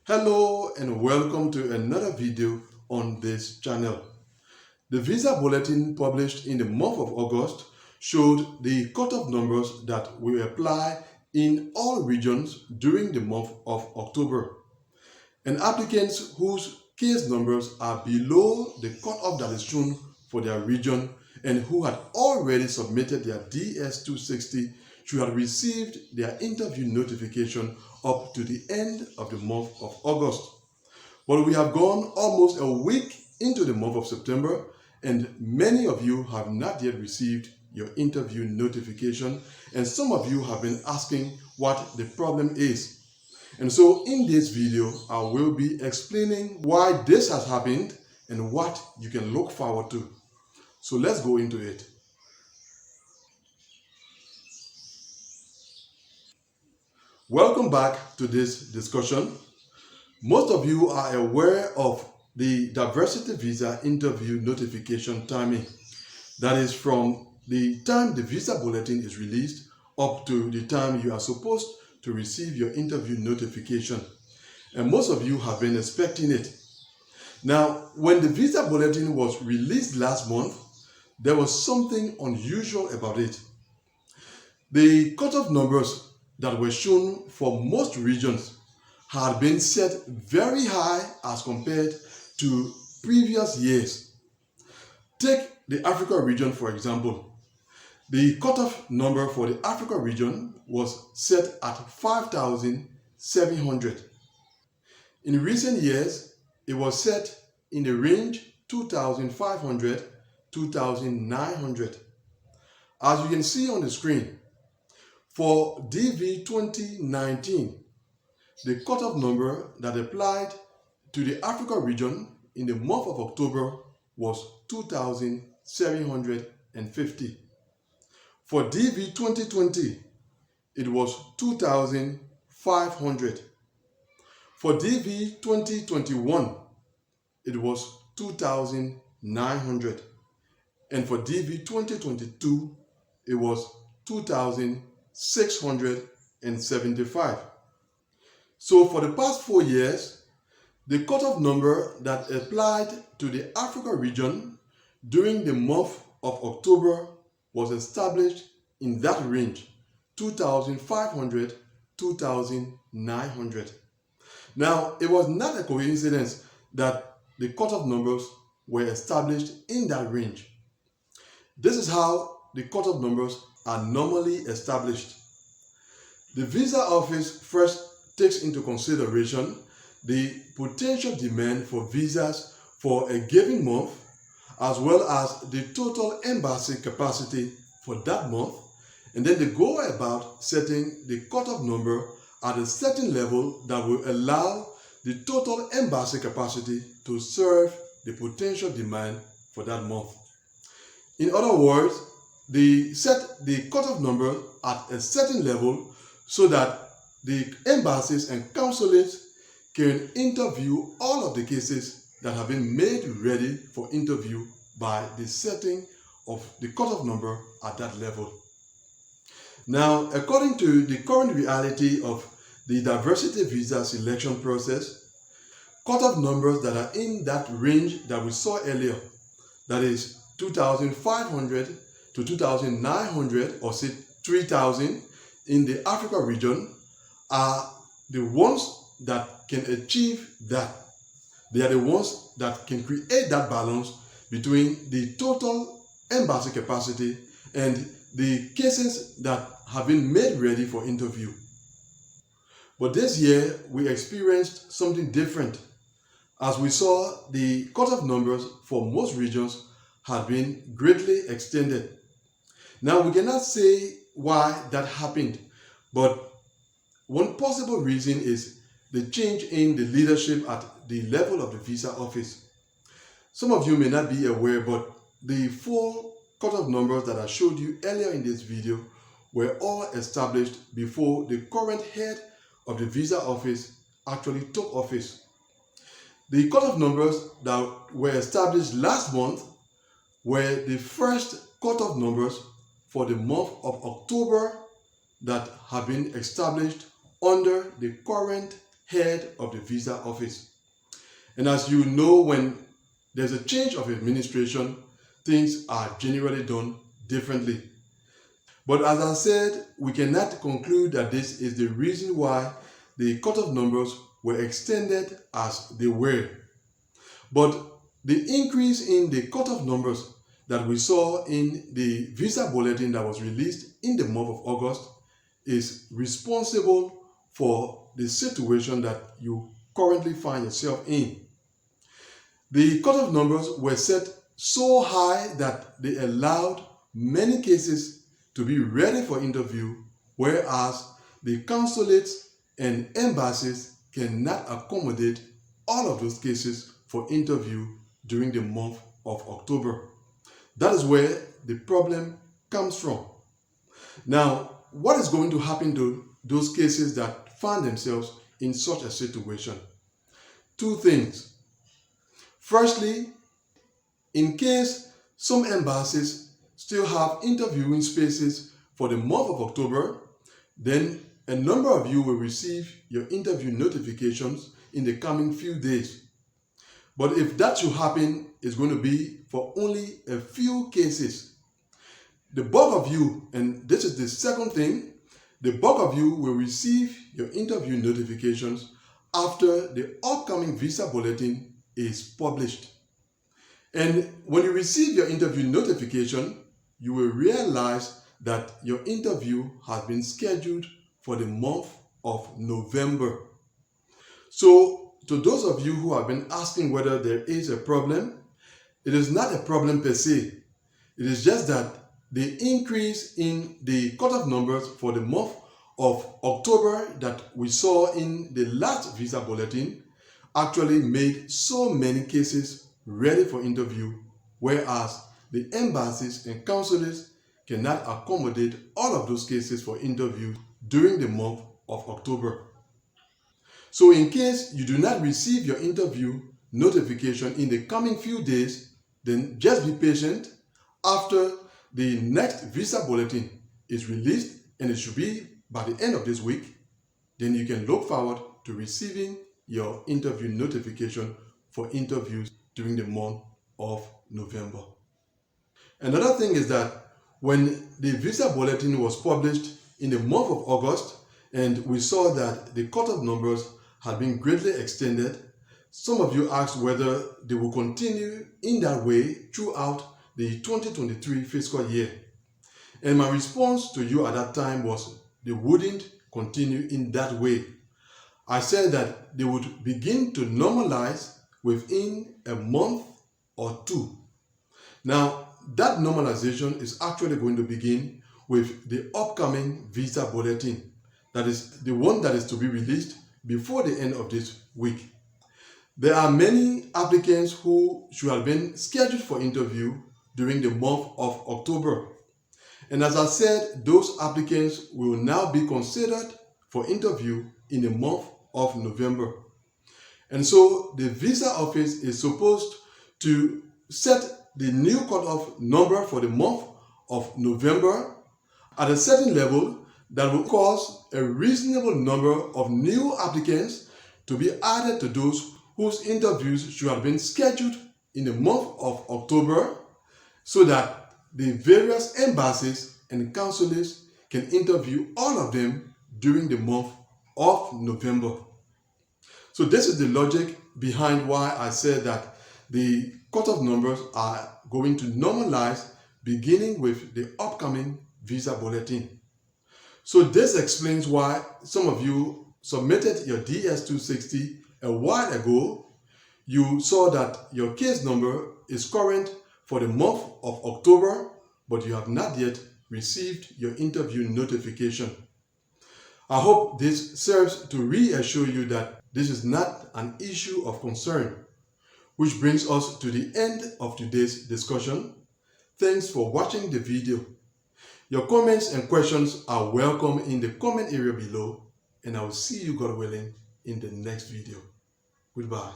Hello and welcome to another video on this channel. The visa bulletin published in the month of August showed the cutoff numbers that will apply in all regions during the month of October. And applicants whose case numbers are below the cutoff that is shown for their region and who had already submitted their DS-260 should have received their interview notification up to the end of the month of August. But we have gone almost a week into the month of September, and many of you have not yet received your interview notification, and some of you have been asking what the problem is. And so in this video, I will be explaining why this has happened and what you can look forward to. So let's go into it. Welcome back to this discussion. Most of you are aware of the diversity visa interview notification timing. That is from the time the visa bulletin is released up to the time you are supposed to receive your interview notification. And most of you have been expecting it. Now, when the visa bulletin was released last month, there was something unusual about it. The cutoff numbers that were shown for most regions had been set very high as compared to previous years. Take the Africa region, for example. The cutoff number for the Africa region was set at 5,700. In recent years, it was set in the range 2,500, 2,900. As you can see on the screen, for DV 2019, the cutoff number that applied to the Africa region in the month of October was 2,750. For DV 2020, it was 2,500. For DV 2021, it was 2,900. And for DV 2022, it was 2,675. So for the past 4 years, the cutoff number that applied to the Africa region during the month of October was established in that range, 2,500, 2,900. Now, it was not a coincidence that the cutoff numbers were established in that range. This is how the cutoff numbers are normally established. The visa office first takes into consideration the potential demand for visas for a given month, as well as the total embassy capacity for that month, and then they go about setting the cutoff number at a certain level that will allow the total embassy capacity to serve the potential demand for that month. In other words, they set the cutoff number at a certain level so that the embassies and consulates can interview all of the cases that have been made ready for interview by the setting of the cutoff number at that level. Now, according to the current reality of the diversity visa selection process, cutoff numbers that are in that range that we saw earlier, that is 2,500 to 2,900, or say 3,000 in the Africa region, are the ones that can achieve that. They are the ones that can create that balance between the total embassy capacity and the cases that have been made ready for interview. But this year, we experienced something different, as we saw the cutoff numbers for most regions had been greatly extended. Now, we cannot say why that happened, but one possible reason is the change in the leadership at the level of the visa office. Some of you may not be aware, but the 4 cutoff numbers that I showed you earlier in this video were all established before the current head of the visa office actually took office. The cutoff numbers that were established last month were the first cutoff numbers for the month of October that have been established under the current head of the visa office. And as you know, when there's a change of administration, things are generally done differently. But as I said, we cannot conclude that this is the reason why the cutoff numbers were extended as they were. But the increase in the cutoff numbers that we saw in the visa bulletin that was released in the month of August is responsible for the situation that you currently find yourself in. The cutoff numbers were set so high that they allowed many cases to be ready for interview, whereas the consulates and embassies cannot accommodate all of those cases for interview during the month of October. That is where the problem comes from. Now, what is going to happen to those cases that find themselves in such a situation? Two things. Firstly, in case some embassies still have interviewing spaces for the month of October, then a number of you will receive your interview notifications in the coming few days. But if that should happen, it's going to be for only a few cases. The bulk of you, and this is the second thing, the bulk of you will receive your interview notifications after the upcoming visa bulletin is published. And when you receive your interview notification, you will realize that your interview has been scheduled for the month of November. So, to those of you who have been asking whether there is a problem, it is not a problem per se. It is just that the increase in the cutoff numbers for the month of October that we saw in the last visa bulletin actually made so many cases ready for interview, whereas the embassies and consulates cannot accommodate all of those cases for interview during the month of October. So in case you do not receive your interview notification in the coming few days, then just be patient. After the next visa bulletin is released, and it should be by the end of this week, then you can look forward to receiving your interview notification for interviews during the month of November. Another thing is that when the visa bulletin was published in the month of August, and we saw that the cutoff numbers had been greatly extended, some of you asked whether they will continue in that way throughout the 2023 fiscal year. And my response to you at that time was they wouldn't continue in that way. I said that they would begin to normalize within a month or two. Now, that normalization is actually going to begin with the upcoming visa bulletin. That is the one that is to be released before the end of this week. There are many applicants who should have been scheduled for interview during the month of October. And as I said, those applicants will now be considered for interview in the month of November. And so the visa office is supposed to set the new cutoff number for the month of November at a certain level that will cause a reasonable number of new applicants to be added to those whose interviews should have been scheduled in the month of October, so that the various embassies and consulates can interview all of them during the month of November. So this is the logic behind why I said that the cutoff numbers are going to normalize beginning with the upcoming visa bulletin. So this explains why some of you submitted your DS-260 a while ago. You saw that your case number is current for the month of October, but you have not yet received your interview notification. I hope this serves to reassure you that this is not an issue of concern. Which brings us to the end of today's discussion. Thanks for watching the video. Your comments and questions are welcome in the comment area below, and I will see you, God willing, in the next video. Goodbye.